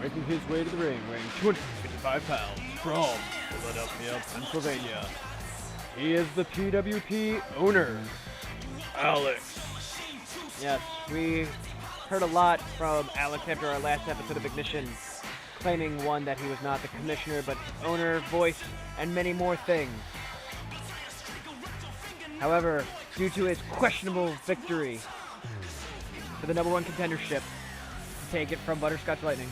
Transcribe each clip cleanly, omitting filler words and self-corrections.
making his way to the ring, weighing 255 pounds, from Philadelphia, Pennsylvania. He is the PWP owner, Alex. Yes, we heard a lot from Alex after our last episode of Ignition, claiming one, that he was not the commissioner, but owner, voice, and many more things. However, due to his questionable victory for the #1 contendership, to take it from Butterscotch Lightning,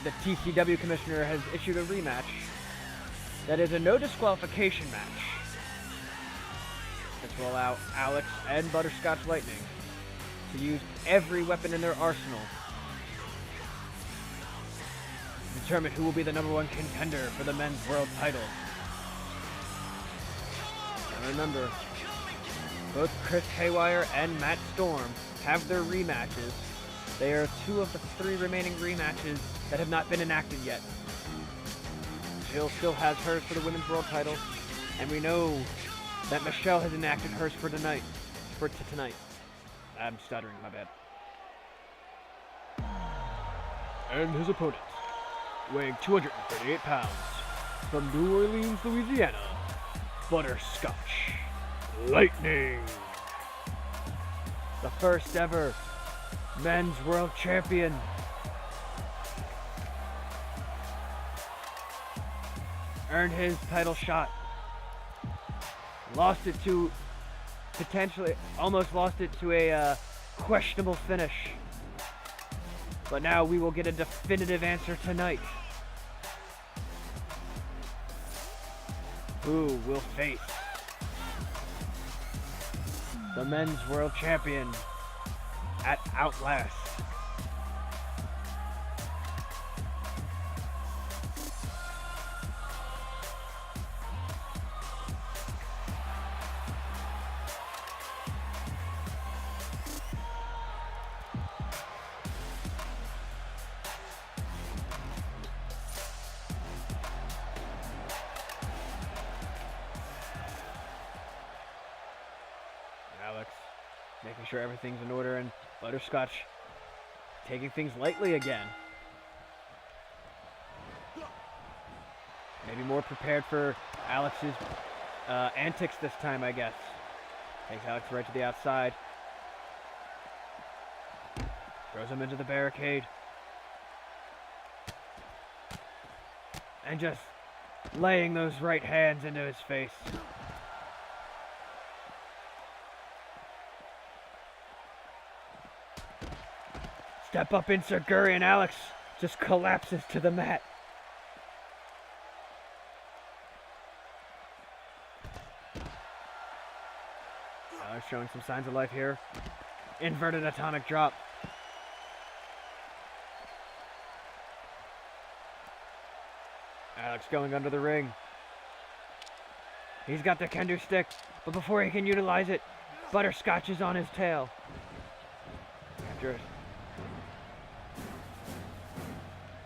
the TCW commissioner has issued a rematch that is a no disqualification match. This will allow Alex and Butterscotch Lightning to use every weapon in their arsenal to determine who will be the #1 contender for the men's world title. Now remember, both Chris Haywire and Matt Storm have their rematches. They are 2 of the 3 remaining rematches that have not been enacted yet. Jill still has hers for the women's world title, and we know that Michelle has enacted hers for tonight. I'm stuttering, my bad. And his opponent, weighing 238 pounds, from New Orleans, Louisiana, Butterscotch Lightning. The first ever men's world champion. Earned his title shot. Lost it to, almost lost it to a questionable finish. But now we will get a definitive answer tonight. Who will face the men's world champion at Outlast? Alex making sure everything's in order, and Butterscotch taking things lightly again. Maybe more prepared for Alex's antics this time, I guess. Takes Alex right to the outside. Throws him into the barricade. And just laying those right hands into his face. Step up insert Guri, and Alex just collapses to the mat. Alex showing some signs of life here. Inverted atomic drop. Alex going under the ring. He's got the kendo stick, but before he can utilize it, Butterscotch is on his tail. After it.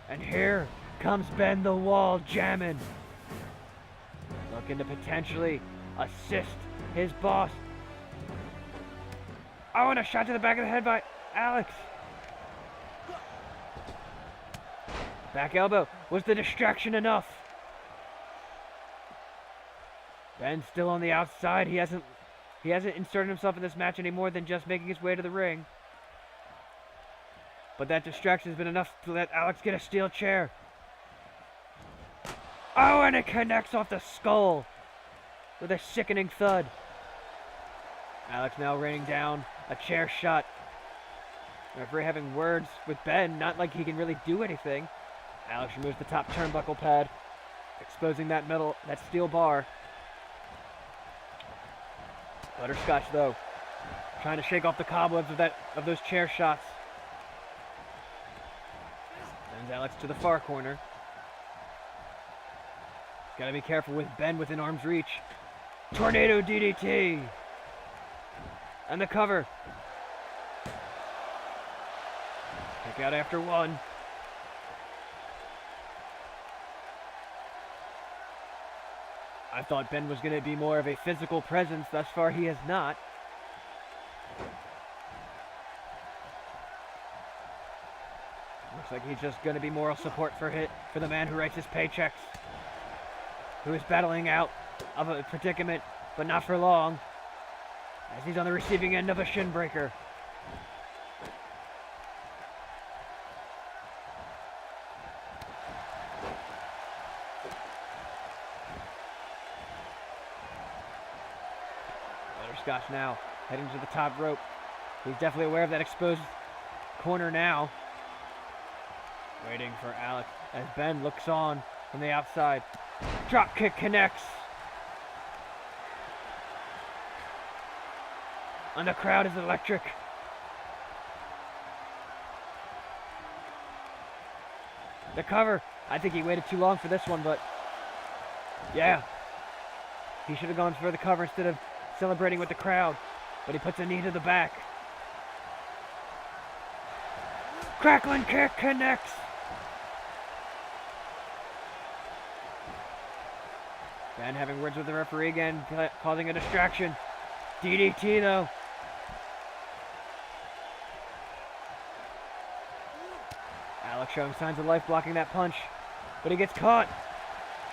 And here comes Ben the Wall jamming. Looking to potentially assist his boss. Oh, and a shot to the back of the head by Alex. Back elbow. Was the distraction enough? Ben's still on the outside. He hasn't inserted himself in this match any more than just making his way to the ring. But that distraction has been enough to let Alex get a steel chair. Oh, and it connects off the skull with a sickening thud. Alex now raining down a chair shot. Referee having words with Ben, not like he can really do anything. Alex removes the top turnbuckle pad, exposing that steel bar. Butterscotch, though, trying to shake off the cobwebs of those chair shots. Sends Alex to the far corner. Gotta be careful with Ben within arm's reach. Tornado DDT. And the cover. Kick out after 1. I thought Ben was going to be more of a physical presence. Thus far, he has not. Looks like he's just going to be moral support for the man who writes his paychecks, who is battling out of a predicament, but not for long, as he's on the receiving end of a shin breaker. Butterscotch now heading to the top rope. He's definitely aware of that exposed corner now. Waiting for Alex as Ben looks on from the outside. Drop kick connects. And the crowd is electric. The cover. I think he waited too long for this one, but yeah. He should have gone for the cover instead of celebrating with the crowd. But he puts a knee to the back. Crackling kick connects. Ben having words with the referee again, causing a distraction. DDT though. Alex showing signs of life blocking that punch, but he gets caught.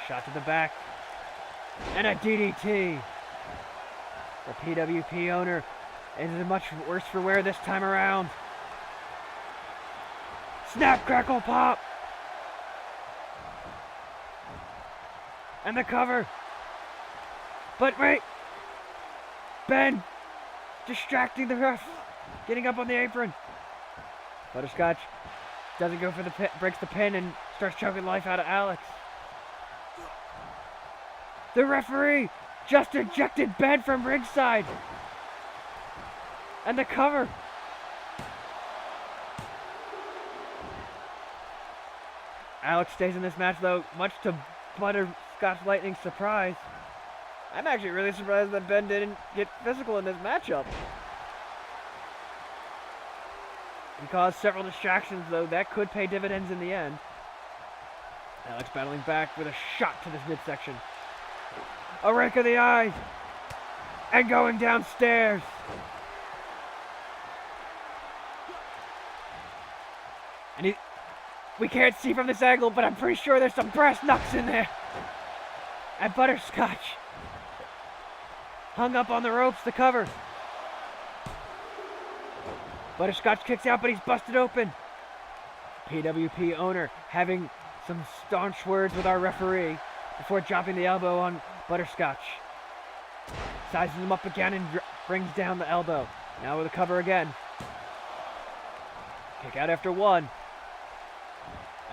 Shot to the back. And a DDT. The PWP owner is much worse for wear this time around. Snap, crackle, pop. And the cover. But wait. Ben distracting the ref. Getting up on the apron. Butterscotch doesn't go for the pin, breaks the pin and starts choking life out of Alex. The referee just ejected Ben from ringside. And the cover. Alex stays in this match though, much to Butterscotch Lightning's surprise. I'm actually really surprised that Ben didn't get physical in this matchup. He caused several distractions though, that could pay dividends in the end. Alex battling back with a shot to this midsection. A rake of the eyes. And going downstairs. And we can't see from this angle, but I'm pretty sure there's some brass knucks in there. And Butterscotch hung up on the ropes to cover. Butterscotch kicks out, but he's busted open. PWP owner having some staunch words with our referee before dropping the elbow on Butterscotch. Sizes him up again and brings down the elbow. Now with a cover again. Kick out after one.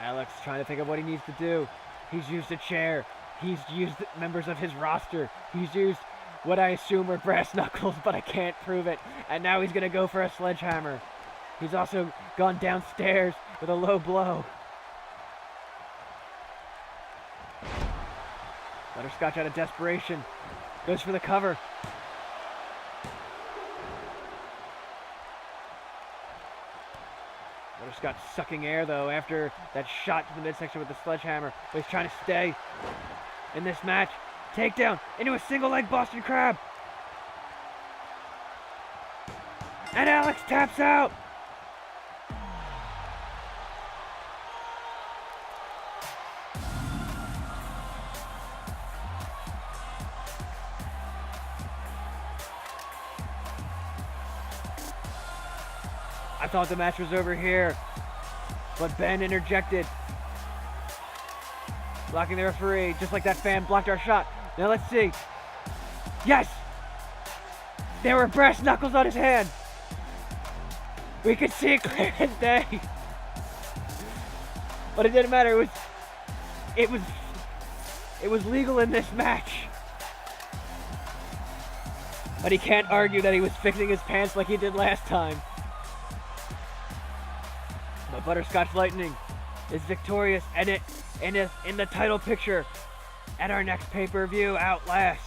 Alex trying to think of what he needs to do. He's used a chair. He's used members of his roster. He's used what I assume are brass knuckles, but I can't prove it. And now he's going to go for a sledgehammer. He's also gone downstairs with a low blow. Butterscotch out of desperation goes for the cover. Butterscotch sucking air though after that shot to the midsection with the sledgehammer. But he's trying to stay in this match. Takedown into a single leg Boston Crab. And Alex taps out. I thought the match was over here, but Ben interjected, blocking the referee, just like that fan blocked our shot. Now let's see. Yes! There were brass knuckles on his hand. We could see it clear as day. But it didn't matter. It was legal in this match. But he can't argue that he was fixing his pants like he did last time. But Butterscotch Lightning is victorious and in the title picture at our next pay-per-view Outlast.